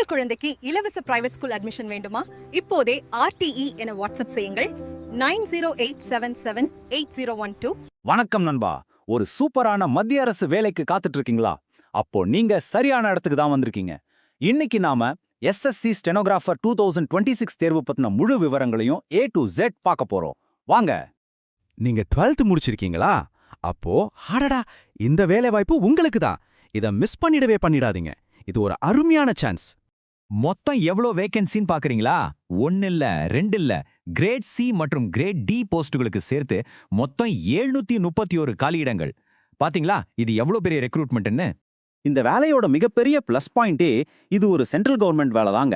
உங்கள் குழந்தைக்கு இலவச பிரைவேட் ஸ்கூல் அட்மிஷன் வேண்டுமா? இப்போதே RTE என வாட்ஸ்அப் செய்யுங்கள் 9087780112. வணக்கம் நண்பா. ஒரு சூப்பரான மத்திய அரசு வேலைக்கு காத்துட்டு இருக்கீங்களா? அப்போ நீங்க சரியான இடத்துக்கு தான் வந்திருக்கீங்க. இன்னைக்கு நாம SSC ஸ்டெனோகிராஃபர் 2026 தேர்வு பத்தின முழு விவரங்களையும் A to Z பார்க்க போறோம். வாங்க. நீங்க 12th முடிச்சிருக்கீங்களா? அப்போ அடடா, இந்த வேலை வாய்ப்பு உங்களுக்கு தான். இத மிஸ் பண்ணிடாதீங்க. இது ஒரு அருமையான சான்ஸ். மொத்தம் எவ்வளோ வேகன்சின்னு பாக்குறீங்களா? 1 இல்ல 2 இல்ல, கிரேட் C மற்றும் கிரேட் D போஸ்டுகளுக்கு சேர்த்து மொத்தம் 731 காலியிடங்கள். பாத்தீங்களா இது எவ்வளோ பெரிய ரெக்ரூட்மெண்ட்னு? இந்த வேலையோட மிகப்பெரிய ப்ளஸ் பாயிண்டே இது ஒரு சென்ட்ரல் கவர்மெண்ட் வேலை தாங்க.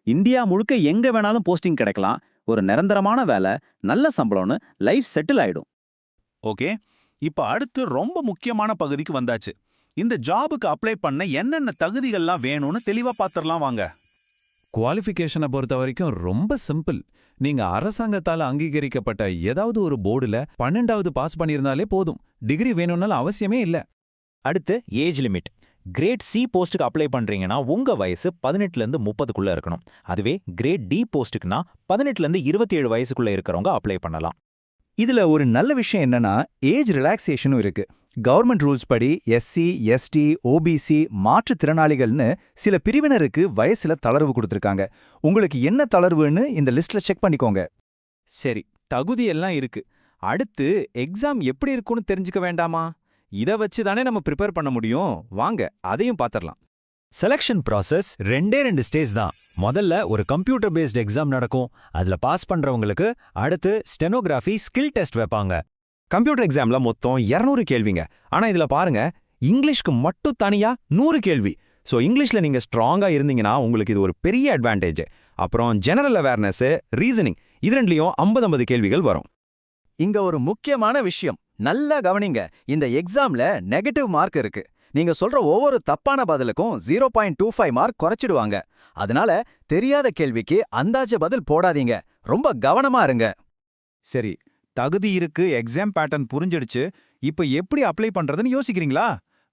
இந்தியா முழுக்க எங்க வேணாலும் போஸ்டிங் கிடைக்கலாம். ஒரு நிரந்தரமான வேலை, நல்ல சம்பளம்னு லைஃப் செட்டில் ஆயிடும். ஓகே, இப்ப அடுத்து ரொம்ப முக்கியமான பகுதிக்கு வந்தாச்சு. இந்த ஜாபுக்கு அப்ளை பண்ண என்னென்ன தகுதிகள்லாம் வேணும்னு தெளிவா பாத்திரலாம் வாங்க. குவாலிஃபிகேஷனை பொறுத்த வரைக்கும் ரொம்ப சிம்பிள். நீங்க அரசாங்கத்தால அங்கீகரிக்கப்பட்ட ஏதாவது ஒரு போர்டுல 12வது பாஸ் பண்ணியிருந்தாலே போதும். டிகிரி வேணும்னால அவசியமே இல்ல. அடுத்து ஏஜ் லிமிட். கிரேட் C போஸ்ட்டுக்கு அப்ளை பண்றீங்கன்னா உங்க வயசு 18லேருந்து 30க்குள்ள இருக்கணும். அதுவே கிரேட் D போஸ்ட்டுக்குன்னா 18லேருந்து 27 வயசுக்குள்ள இருக்கிறவங்க அப்ளை பண்ணலாம். இதுல ஒரு நல்ல விஷயம் என்னன்னா ஏஜ் ரிலாக்ஸேஷனும் இருக்கு. கவர்மெண்ட் ரூல்ஸ் படி SC, ST, OBC மாற்றுத்திறனாளிகள்னு சில பிரிவினருக்கு வயசுல தளர்வு கொடுத்திருக்காங்க. உங்களுக்கு என்ன தளர்வுன்னு இந்த லிஸ்ட்ல செக் பண்ணிக்கோங்க. சரி, தகுதியெல்லாம் இருக்கு. அடுத்து எக்ஸாம் எப்படி இருக்கும்னு தெரிஞ்சுக்க வேண்டாமா? இத வச்சு தானே நம்ம ப்ரிப்பேர் பண்ண முடியும். வாங்க அதையும் பாத்திரலாம். செலக்ஷன் ப்ராசஸ் 2 ஸ்டேஜ் தான். முதல்ல ஒரு கம்ப்யூட்டர் பேஸ்ட் எக்ஸாம் நடக்கும். அதுல பாஸ் பண்றவங்களுக்கு அடுத்து ஸ்டெனோகிராஃபி ஸ்கில் டெஸ்ட் வைப்பாங்க. கம்ப்யூட்டர் எக்ஸாம்ல மொத்தம் 200 கேள்விங்க. ஆனா இதுல பாருங்க, இங்கிலீஷ்க்கு மட்டும் தனியா 100 கேள்வி. சோ இங்கிலீஷ்ல நீங்க ஸ்ட்ராங்கா இருந்தீங்கன்னா உங்களுக்கு இது ஒரு பெரிய அட்வான்டேஜ். அப்புறம் ஜெனரல் அவேர்னஸ், ரீசனிங் இது ரெண்டுலயும் 50 கேள்விகள் வரும். இங்க ஒரு முக்கியமான விஷயம் நல்லா கவனிங்க. இந்த எக்ஸாம்ல நெகட்டிவ் மார்க் இருக்கு. நீங்க சொல்ற ஒவ்வொரு தப்பான பதிலுக்கும் 0.25 மார்க் குறைச்சிடுவாங்க. அதனால தெரியாத கேள்விக்கு அந்தாஜ பதில் போடாதீங்க. ரொம்ப கவனமா இருங்க. சரி, தகுதி இருக்கு, எக்ஸாம் பேட்டர்ன் புரிஞ்சிடுச்சு. இப்ப எப்படி அப்ளை பண்றதுன்னு யோசிக்கிறீங்களா?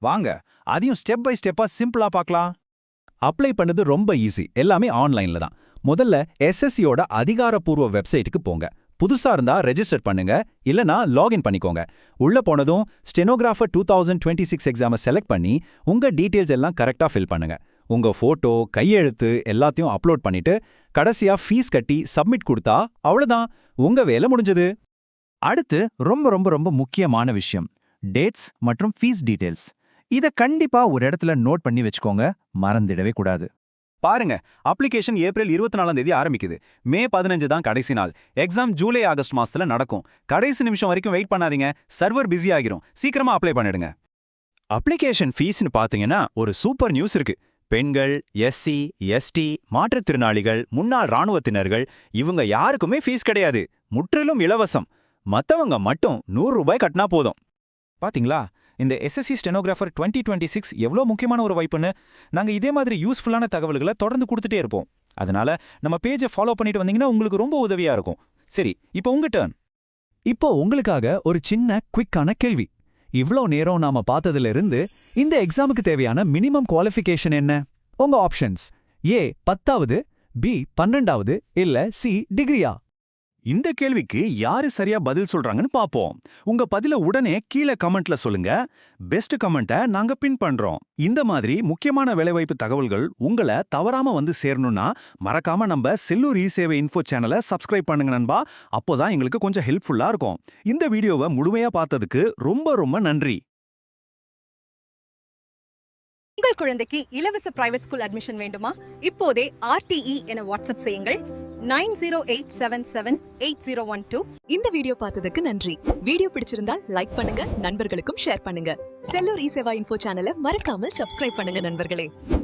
வாங்க அதையும் ஸ்டெப் பை ஸ்டெப்பா சிம்பிளா பார்க்கலாம். அப்ளை பண்ணது ரொம்ப ஈஸி. எல்லாமே ஆன்லைன்ல தான். முதல்ல SSCயோட அதிகாரப்பூர்வ வெப்சைட்டுக்கு போங்க. புதுசா இருந்தா ரெஜிஸ்டர் பண்ணுங்க, இல்லனா லாகின் பண்ணிக்கோங்க. உள்ள போனதும் ஸ்டெனோகிராஃபர் 2026 எக்ஸாமை செலக்ட் பண்ணி உங்க டீடைல்ஸ் எல்லாம் கரெக்டா ஃபில் பண்ணுங்க. உங்க போட்டோ, கையெழுத்து எல்லாத்தையும் அப்லோட் பண்ணிட்டு கடைசியா ஃபீஸ் கட்டி சப்மிட் கொடுத்தா அவ்வளவுதான், உங்க வேலை முடிஞ்சது. அடுத்து ரொம்ப ரொம்ப ரொம்ப முக்கியமான விஷயம், டேட்ஸ் மற்றும் ஃபீஸ் டீடைல்ஸ். இத கண்டிப்பா ஒரு இடத்துல நோட் பண்ணி வச்சுக்கோங்க, மறந்துடவே கூடாது. பாருங்க, அப்ளிகேஷன் ஏப்ரல் 24ஆம் தேதி ஆரம்பிக்குது. மே 15 தான் கடைசி நாள். எக்ஸாம் ஜூலை ஆகஸ்ட் மாசத்துல நடக்கும். கடைசி நிமிஷம் வரைக்கும் வெயிட் பண்ணாதீங்க, சர்வர் பிஸி ஆகிரும். சீக்கிரமா அப்ளை பண்ணிடுங்க. அப்ளிகேஷன் ஃபீஸ்னு பாத்தீங்கன்னா ஒரு சூப்பர் நியூஸ் இருக்கு. பெண்கள், SC, ST, மாற்றுத்திறனாளிகள், முன்னாள் ராணுவத்தினர்கள் இவங்க யாருக்குமே ஃபீஸ் கிடையாது. முற்றிலும் இலவசம். மத்தவங்க மட்டும் 100 ரூபாய் கட்டினா போதும். பாத்தீங்களா, இந்த SSC ஸ்டெனோகிராஃபர் 2026 எவ்வளோ முக்கியமான ஒரு வாய்ப்புன்னு. நாங்க இதே மாதிரி யூஸ்ஃபுல்லான தகவல்களை தொடர்ந்து கொடுத்துட்டே இருப்போம். அதனால நம்ம பேஜை ஃபாலோ பண்ணிட்டு வந்தீங்கன்னா உங்களுக்கு ரொம்ப உதவியா இருக்கும். சரி, இப்போ உங்க டர்ன். இப்போ உங்களுக்காக ஒரு சின்ன குவிக்கான கேள்வி. இவ்ளோ நேரம் நாம பார்த்ததுல இருந்து இந்த எக்ஸாமுக்கு தேவையான மினிமம் குவாலிஃபிகேஷன் என்ன? உங்க ஆப்ஷன்ஸ் A 10வது, B 12வது, இல்ல C டிகிரியா? இந்த கேள்விக்கு யாரு சரியா பதில் சொல்றாங்கன்னு பாப்போம். உங்க பதில உடனே கீழே கமெண்ட்ல சொல்லுங்க. பெஸ்ட் கமெண்ட்டை நாங்க பின் பண்றோம். இந்த மாதிரி முக்கியமான வேலைவாய்ப்பு தகவல்கள் உங்களை தவறாம வந்து சேரணும்னா மறக்காம நம்ம செல்லூர் இ-சேவை இன்ஃபோ சேனலை சப்ஸ்கிரைப் பண்ணுங்க நண்பா. அப்போதான் எங்களுக்கு கொஞ்சம் ஹெல்ப்ஃபுல்லா இருக்கும். இந்த வீடியோவை முழுமையா பார்த்ததுக்கு ரொம்ப ரொம்ப நன்றி. உங்கள் குழந்தைக்கு இலவச பிரைவேட் ஸ்கூல் அட்மிஷன் வேண்டுமா? இப்போதே RTE என வாட்ஸ்அப் செய்யுங்கள் 9087780112. இந்த வீடியோ பார்த்ததுக்கு நன்றி. வீடியோ பிடிச்சிருந்தால் லைக் பண்ணுங்க, நண்பர்களுக்கும் ஷேர் பண்ணுங்க. செல்லூர் இ-சேவா இன்ஃபோ சேனலை மறக்காமல் சப்ஸ்கிரைப் பண்ணுங்க நண்பர்களே.